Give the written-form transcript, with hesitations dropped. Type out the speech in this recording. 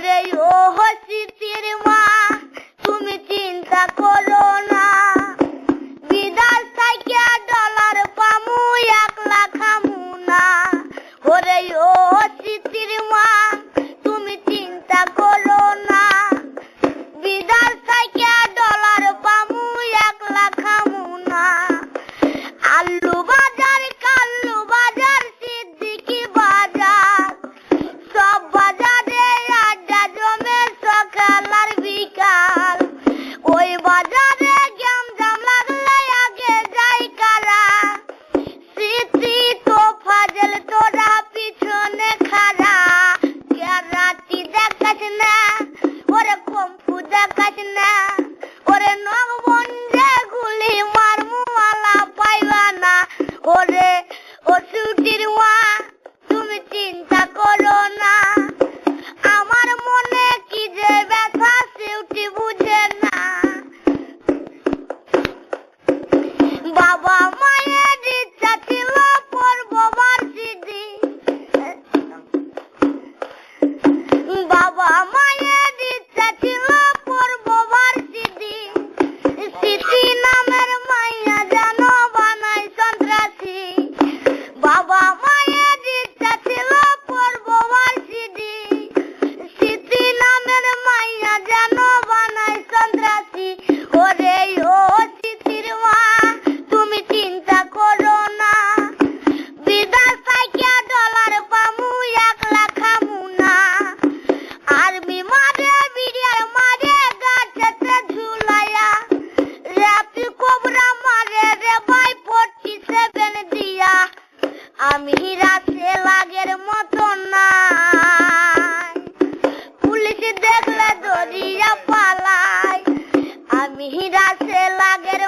ওরে ও স্মৃতির মা তুমি চিন্তা করো না, বিদেশ থেকে ডলার পামু একলা খামু না। ওরে ও স্মৃতির মা তুমি চিন্তা করো না, বিদেশ থেকে ডলার পামু একলা খামু না। আলু বাজার কাল্লু বাজার সিদ্দিকি বাজার সব বাজারে আড্ডা জমে সকাল আর বিকাল। ওই বাজারে গ্যামজাম লাগলে আগে যাই কারা, স্মৃতি তো ফাজল তোরা পিছনে খাড়া। রাতি দেখাস না ওরে কম্পু দেখাস না, ওরে নগবন্ধে গুলি মারমু আলা পাইবা না। ওরে ও ছুটির মা তুমি চিন্তা করো না, আমার মনে কি যে ব্যথা সেউটি বুঝে না। বাবা মায়ের ইচ্ছা ছিল পড়বো ভার্সিটি, বাবা মায়ের ইচ্ছা ছিল পড়বো ভার্সিটি। স্মৃতি নামের মাইয়া যেন বানাই সন্ত্রাসী, বাবা মায়ের ইচ্ছা ছিল পড়বো ভার্সিটি। স্মৃতি নামের মাইয়া যেন বানাই সন্ত্রাসী। ওরে ও স্মৃতির মা তুমি চিন্তা করো না, বিদেশ থেকে ডলার পামু একলা খামু না। আর্মি মারে বিড়িয়ার মারে গাছেতে ঝুলাইয়া, র্যাপি কোবরা মারে রে ভাই 47 দিয়া। আমি রাসে লাগের মতো নাই, পুলিশ দেখলে দরিয়া পালাই। আমি রাসে লাগের